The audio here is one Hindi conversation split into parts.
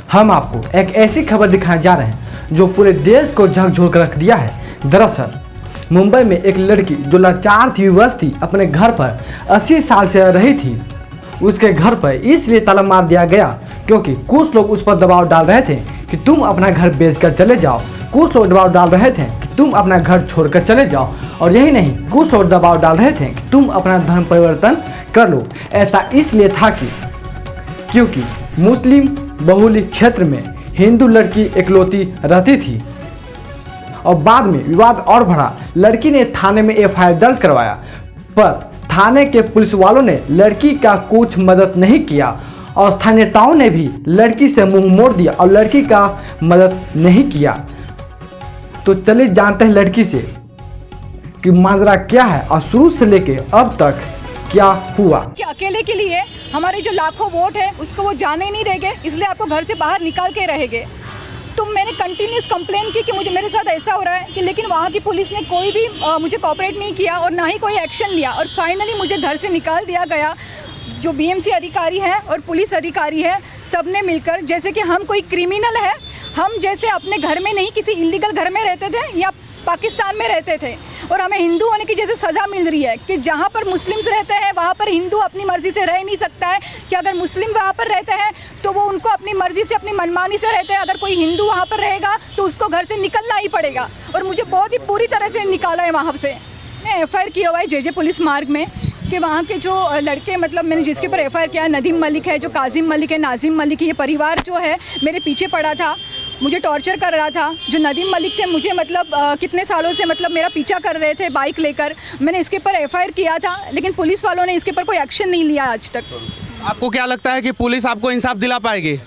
हम आपको एक ऐसी खबर दिखाने जा रहे हैं जो पूरे देश को झकझोर कर रख दिया है। दरअसल मुंबई में एक लड़की जो लाचार थी, विवश थी, अपने घर पर 80 साल से रह रही थी। उसके घर पर इसलिए ताला मार दिया गया क्योंकि कुछ लोग उस पर दबाव डाल रहे थे कि तुम अपना घर बेचकर चले जाओ। कुछ लोग दबाव डाल रहे थे कि तुम अपना घर छोड़कर चले जाओ, और यही नहीं, कुछ लोग दबाव डाल रहे थे कि तुम अपना धर्म परिवर्तन कर लो। ऐसा इसलिए था क्योंकि मुस्लिम बहुल क्षेत्र में हिंदू लड़की इकलौती रहती थी, और बाद में विवाद और बढ़ा। लड़की ने थाने में एफआईआर दर्ज करवाया, पर थाने के पुलिस वालों ने लड़की का कुछ मदद नहीं किया, और स्थानीय नेताओं ने भी लड़की से मुंह मोड़ दिया और लड़की का मदद नहीं किया। तो चलिए जानते हैं लड़की से कि माजरा क्या है और शुरू से लेके अब तक क्या हुआ। कि अकेले के लिए हमारे जो लाखों वोट है उसको वो जाने नहीं देंगे, इसलिए आपको घर से बाहर निकाल के रहेंगे। तो मैंने कंटिन्यूस कंप्लेन की कि मुझे मेरे साथ ऐसा हो रहा है कि, लेकिन वहाँ की पुलिस ने कोई भी मुझे कोऑपरेट नहीं किया और ना ही कोई एक्शन लिया, और फाइनली मुझे घर से निकाल दिया गया। जो बीएमसी अधिकारी है और पुलिस अधिकारी है, सब ने मिलकर, जैसे कि हम कोई क्रिमिनल है, हम जैसे अपने घर में नहीं किसी इलीगल घर में रहते थे या पाकिस्तान में रहते थे, और हमें हिंदू होने की जैसे सज़ा मिल रही है कि जहाँ पर मुस्लिम्स रहते हैं वहाँ पर हिंदू अपनी मर्ज़ी से रह नहीं सकता है, कि अगर मुस्लिम वहाँ पर रहते हैं तो वो उनको अपनी मर्ज़ी से, अपनी मनमानी से रहते हैं। अगर कोई हिंदू वहाँ पर रहेगा तो उसको घर से निकलना ही पड़ेगा, और मुझे बहुत ही पूरी तरह से निकाला है वहाँ से। मैंने एफआईआर किया हुआ है जेजे पुलिस मार्ग में कि वहाँ के जो लड़के, मतलब मैंने जिसके ऊपर एफआईआर किया है, नदीम मलिक है, जो काजिम मलिक है, नाजिम मलिक है, ये परिवार जो है मेरे पीछे पड़ा था, मुझे टॉर्चर कर रहा था। जो नदीम मलिक थे, मुझे मतलब कितने सालों से मतलब मेरा पीछा कर रहे थे बाइक लेकर। मैंने इसके ऊपर एफआईआर किया था, लेकिन पुलिस वालों ने इसके ऊपर कोई एक्शन नहीं लिया आज तक। आपको क्या लगता है कि पुलिस आपको इंसाफ दिला पाएगी?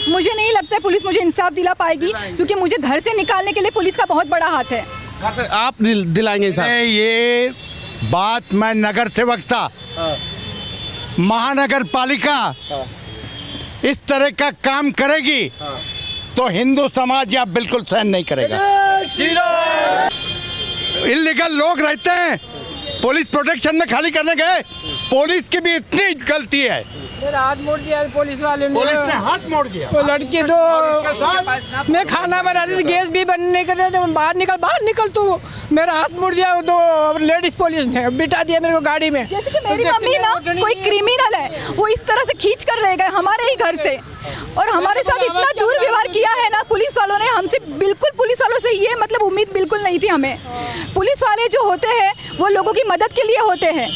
मुझे नहीं लगता है पुलिस मुझे इंसाफ दिला पाएगी, क्योंकि मुझे घर से निकालने के लिए पुलिस का बहुत बड़ा हाथ है। आप दिलाएंगे इंसाफ? ये बात मैं नगर सेवक था, महानगर पालिका इस तरह का काम करेगी तो हिंदू समाज यहाँ बिल्कुल सहन नहीं करेगा। इल्लीगल लोग रहते हैं, पुलिस प्रोटेक्शन में खाली करने गए, पुलिस की भी इतनी गलती है। मेरा हाथ मोड़ दिया पुलिस वाले ने। पुलिस ने हाथ मोड़ दिया। वो लड़की तो मैं खाना बना रही थी, गैस भी बंद नहीं कर रहे थे, बाहर निकल तू। मेरा हाथ मोड़ दिया तो लेडीज पुलिस ने बिठा दिया मेरे को गाड़ी में। जैसे कि मेरी मम्मी ना कोई क्रिमिनल है, वो इस तरह से खींच कर ले गए हमारे ही घर से, और हमारे साथ इतना दुर्व्यवहार किया है ना पुलिस वालों ने हमसे। बिल्कुल पुलिस वालों से ये मतलब उम्मीद बिल्कुल नहीं थी हमें। पुलिस वाले जो होते हैं वो लोगों की मदद के लिए होते हैं,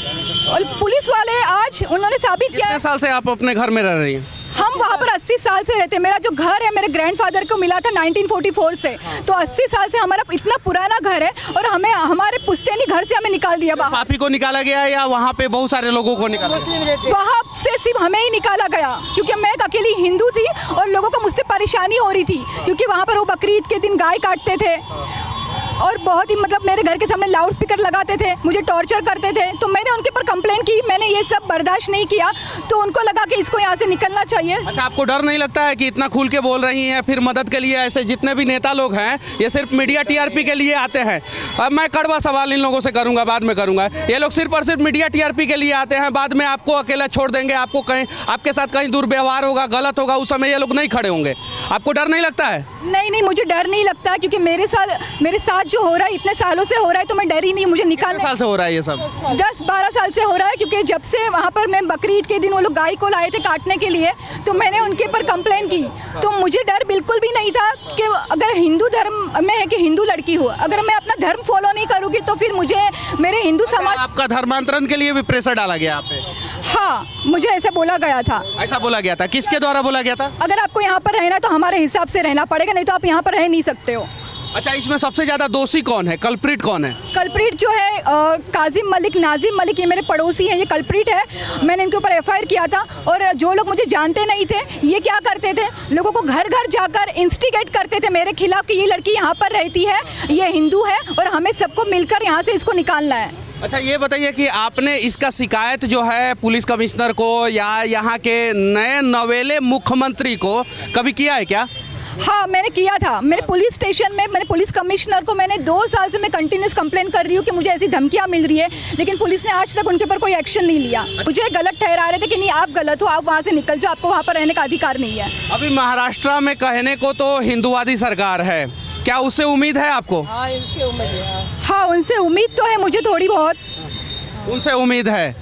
और पुलिस वाले आज उन्होंने साबित किया। कितने साल से आप अपने घर में रह रही हैं? हम वहाँ पर 80 साल से रहते हैं। मेरा जो घर है मेरे ग्रैंडफादर को मिला था 1944 से, तो 80 साल से हमारा इतना पुराना घर है, और हमें हमारे पुश्तैनी घर से हमें निकाल दिया बाहर। आप ही को निकाला गया या वहाँ पे बहुत सारे लोगों को निकाला? वहाँ से सिर्फ हमें ही निकाला गया, क्योंकि मैं एक अकेली हिंदू थी और लोगों को मुझसे परेशानी हो रही थी, क्योंकि वहाँ पर वो बकरीद के दिन गाय काटते थे, और बहुत ही मतलब मेरे घर के सामने लाउड स्पीकर लगाते थे, मुझे टॉर्चर करते थे। तो मैंने उनके ऊपर कंप्लेन की, मैंने ये सब बर्दाश्त नहीं किया, तो उनको लगा कि इसको यहाँ से निकलना चाहिए। अच्छा, आपको डर नहीं लगता है कि इतना खुल के बोल रही हैं, फिर मदद के लिए ऐसे जितने भी नेता लोग हैं ये सिर्फ मीडिया टीआरपी के लिए आते हैं? अब मैं कड़वा सवाल इन लोगों से करूँगा, बाद में करूँगा। ये लोग सिर्फ और सिर्फ मीडिया टीआरपी के लिए आते हैं, बाद में आपको अकेला छोड़ देंगे, आपको कहीं आपके साथ कहीं दुर्व्यवहार होगा, गलत होगा, उस समय ये लोग नहीं खड़े होंगे। आपको डर नहीं लगता है? नहीं, मुझे डर नहीं लगता, क्योंकि मेरे साथ जो हो रहा है इतने सालों से हो रहा है, तो मैं डरी नहीं। मुझे निकालने साल से हो रहा है ये सब? 10-12 साल से हो रहा है, क्योंकि जब से वहाँ पर मैं बकरीद के दिन वो लोग गाय को लाए थे काटने के लिए, तो मैंने उनके ऊपर कंप्लेन की। तो मुझे डर बिल्कुल भी नहीं था कि अगर हिंदू धर्म में है कि हिंदू लड़की हो, अगर मैं अपना धर्म फॉलो नहीं करूँगी तो फिर मुझे मेरे हिंदू समाज। आपका धर्मांतरण के लिए भी प्रेशर डाला गया आप पे? हाँ, मुझे ऐसा बोला गया था। ऐसा बोला गया था? किसके द्वारा बोला गया था? अगर आपको यहाँ पर रहना तो हमारे हिसाब से रहना पड़ेगा, नहीं तो आप यहाँ पर रह नहीं सकते हो। अच्छा, इसमें सबसे ज्यादा दोषी कौन है? कल्प्रिट कौन है? कल्प्रिट जो है काजिम मलिक, नाजिम मलिक, ये मेरे पड़ोसी हैं, ये कल्प्रिट है। मैंने इनके ऊपर एफआईआर किया था, और जो लोग मुझे जानते नहीं थे ये क्या करते थे, लोगों को घर घर जाकर इंस्टिगेट करते थे मेरे खिलाफ कि ये लड़की यहाँ पर रहती है, ये हिंदू है, और हमें सबको मिलकर यहाँ से इसको निकालना है। अच्छा, ये बताइए कि आपने इसका शिकायत जो है पुलिस कमिश्नर को या यहाँ के नए नवेले मुख्यमंत्री को कभी किया है क्या? हाँ मैंने किया था, मैंने पुलिस स्टेशन में, मैंने पुलिस कमिश्नर को, मैंने 2 साल से मैं कंटिन्यूस कंप्लेन कर रही हूँ कि मुझे ऐसी धमकियाँ मिल रही है, लेकिन पुलिस ने आज तक उनके ऊपर कोई एक्शन नहीं लिया। मुझे गलत ठहरा रहे थे कि नहीं आप गलत हो, आप वहाँ से निकल जाओ, आपको वहाँ पर रहने का अधिकार नहीं है। अभी महाराष्ट्र में कहने को तो हिंदुवादी सरकार है, क्या उससे उम्मीद है आपको? हाँ उनसे उम्मीद तो है मुझे थोड़ी बहुत। उनसे उम्मीद है।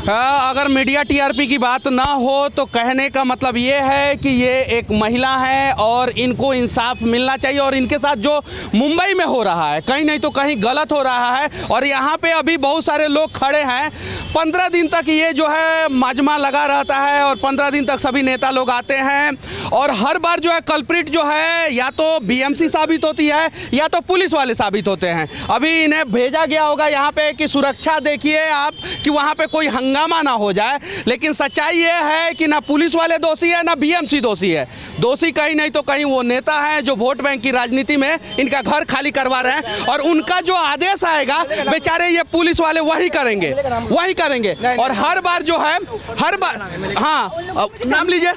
अगर मीडिया टीआरपी की बात ना हो तो कहने का मतलब ये है कि ये एक महिला है और इनको इंसाफ मिलना चाहिए, और इनके साथ जो मुंबई में हो रहा है कहीं नहीं तो कहीं गलत हो रहा है। और यहाँ पे अभी बहुत सारे लोग खड़े हैं, 15 दिन तक ये जो है माजमा लगा रहता है और 15 दिन तक सभी नेता लोग आते हैं और हर बार जो है कल्प्रिट जो है या तो बीएमसी साबित होती है या तो पुलिस वाले साबित होते हैं। अभी इन्हें भेजा गया होगा यहाँ पे कि सुरक्षा देखिए आप कि वहाँ पे कोई हंगामा ना हो जाए, लेकिन सच्चाई ये है कि ना पुलिस वाले दोषी है ना बीएमसी दोषी है। दोषी कहीं नहीं तो कहीं वो नेता हैं जो वोट बैंक की राजनीति में इनका घर खाली करवा रहे हैं, और उनका जो आदेश आएगा बेचारे ये पुलिस वाले वही करेंगे और हर बार जो है हर बार। हाँ नाम लीजिए।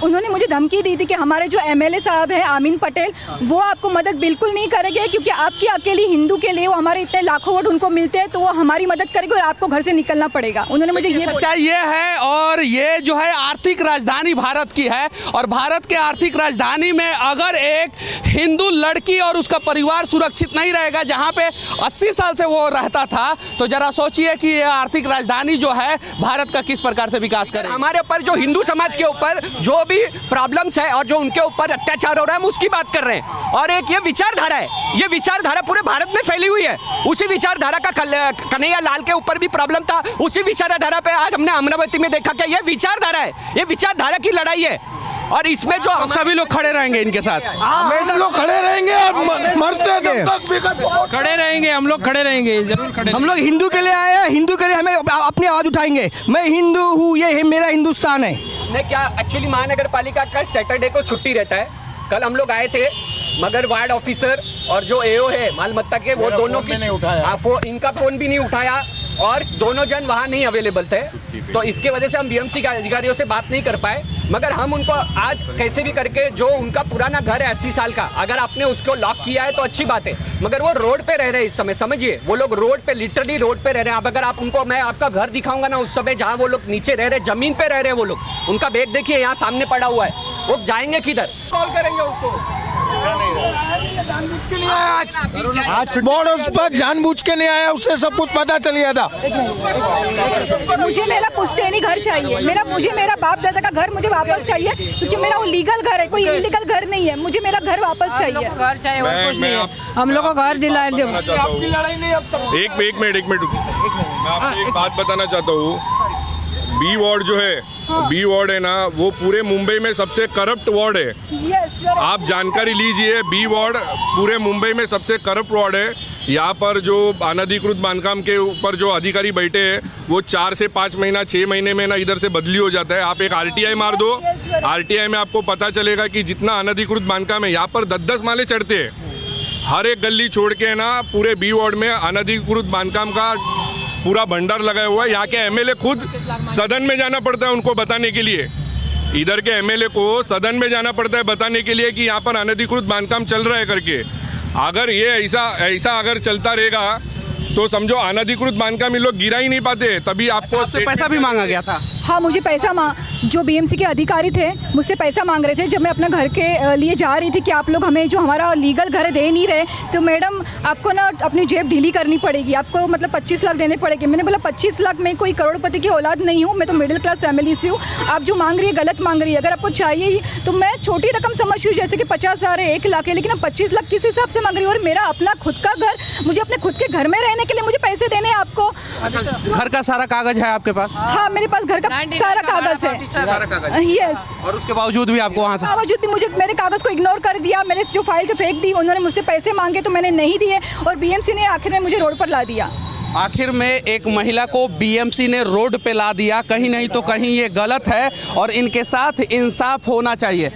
उन्होंने मुझे धमकी दी थी कि हमारे जो एमएलए साहब हैं आमीन पटेल, वो आपको मदद बिल्कुल नहीं करेंगे क्योंकि आपकी अकेली हिंदू के लिए वो हमारे इतने लाखों वोट उनको मिलते हैं, तो वो हमारी मदद करेंगे और आपको घर से निकलना पड़ेगा। उन्होंने मुझे ये सच्चाई ये है, और ये जो है आर्थिक राजधानी भारत की है, और भारत के आर्थिक राजधानी में अगर एक हिंदू लड़की और उसका परिवार सुरक्षित नहीं रहेगा जहाँ पे 80 साल से वो रहता था, तो जरा सोचिए कि ये आर्थिक राजधानी जो है भारत का किस प्रकार से विकास करे। हमारे ऊपर जो हिंदू समाज के ऊपर जो भी प्रॉब्लम्स है और जो उनके ऊपर अत्याचार हो रहा है हम उसकी बात कर रहे हैं। और एक ये विचारधारा है, ये विचारधारा पूरे भारत में फैली हुई है। उसी विचारधारा का कन्हैया लाल के ऊपर भी प्रॉब्लम था, उसी विचारधारा पे आज हमने अमरावती में देखा कि ये विचारधारा है, ये विचारधारा की लड़ाई है। और इसमें जो हम सभी लोग खड़े रहेंगे इनके साथ, हम लोग खड़े रहेंगे और मरते तक खड़े रहेंगे, हम लोग खड़े रहेंगे, जरूर खड़े। हम लोग हिंदू के लिए आए हैं, हिंदू के लिए हमें अपनी आवाज़ उठाएंगे। मैं हिंदू हूँ, ये मेरा हिंदुस्तान है। ने क्या एक्चुअली महानगर पालिका का सैटरडे को छुट्टी रहता है। कल हम लोग आए थे मगर वार्ड ऑफिसर और जो एओ है मालमत्ता के वो दोनों की इनका फोन भी नहीं उठाया और दोनों जन वहाँ नहीं अवेलेबल थे, तो इसके वजह से हम बीएमसी के अधिकारियों से बात नहीं कर पाए। मगर हम उनको आज कैसे भी करके, जो उनका पुराना घर है 80 साल का, अगर आपने उसको लॉक किया है तो अच्छी बात है, मगर वो रोड पे रह रहे हैं इस समय, समझिए वो लोग रोड पे, लिटरली रोड पे रह रहे हैं। अब अगर आप उनको, मैं आपका घर दिखाऊंगा ना उस समय जहाँ वो लोग नीचे रह रहे, जमीन पे रह रहे हैं वो लोग, उनका बैग देखिए यहाँ सामने पड़ा हुआ है, वो जाएंगे किधर? कॉल करेंगे उसको। आज बॉर्डर्स पर जानबूझ के नहीं आया, उसे सब कुछ पता चल गया था। मुझे मेरा पुश्तैनी घर चाहिए, मुझे मेरा बाप दादा का घर मुझे वापस चाहिए, क्योंकि मेरा वो लीगल घर है, कोई इलीगल घर नहीं है। मुझे मेरा घर वापस चाहिए। घर चाहिए और कुछ नहीं है, हम लोग को घर दिलाए दो। एक मिनट मैं आपको एक बात बताना चाहता हूँ। बी वार्ड जो है, बी वार्ड है ना, वो पूरे मुंबई में सबसे करप्ट वार्ड है। आप जानकारी लीजिए, बी वार्ड पूरे मुंबई में सबसे करप्ट वार्ड है। यहाँ पर जो अनधिकृत बांधकाम के ऊपर जो अधिकारी बैठे हैं वो 4 से 5 महीना 6 महीने में ना इधर से बदली हो जाता है। आप एक आरटीआई मार दो, आरटीआई में आपको पता चलेगा कि जितना अनधिकृत बांधकाम है यहाँ पर 10-10 माले चढ़ते हैं। हर एक गली छोड़ के ना पूरे बी वार्ड में अनधिकृत बांधकाम का पूरा भंडार लगाया हुआ है। यहाँ के एमएलए खुद सदन में जाना पड़ता है उनको बताने के लिए, इधर के एमएलए को सदन में जाना पड़ता है बताने के लिए कि यहाँ पर अनधिकृत बांधकाम चल रहा है करके। अगर ये ऐसा अगर चलता रहेगा तो समझो अनधिकृत बांधकाम ये लोग गिरा ही नहीं पाते। तभी आपको पैसा भी मांगा गया था। हाँ मुझे पैसा जो बीएमसी के अधिकारी थे मुझसे पैसा मांग रहे थे जब मैं अपना घर के लिए जा रही थी कि आप लोग हमें जो हमारा लीगल घर है दे नहीं रहे, तो मैडम आपको ना अपनी जेब ढीली करनी पड़ेगी, आपको मतलब 25 लाख देने पड़ेंगे। मैंने बोला 25 लाख, मैं कोई करोड़पति की औलाद नहीं हूँ, मैं तो मिडिल क्लास फैमिली से हूँ। आप जो मांग रही है गलत मांग रही है। अगर आपको चाहिए तो मैं छोटी रकम समझती हूँ, जैसे कि 50,000 है, 1 लाख है, लेकिन आप 25 लाख किस हिसाब से मांग रही हो? और मेरा अपना खुद का घर, मुझे अपने खुद के घर में रहने के लिए मुझे पैसे देने हैं आपको। घर का सारा कागज है आपके पास? हाँ मेरे पास घर का सारा कागज है। यस। और उसके बावजूद भी आपको वहाँ से बावजूद भी मुझे मेरे कागज को इग्नोर कर दिया, मेरे जो फाइल से फेंक दी। उन्होंने मुझसे पैसे मांगे तो मैंने नहीं दिए और बीएमसी ने आखिर में मुझे रोड पर ला दिया। आखिर में एक महिला को बीएमसी ने रोड पे ला दिया। कहीं नहीं तो कहीं ये गलत है और इनके साथ इंसाफ होना चाहिए।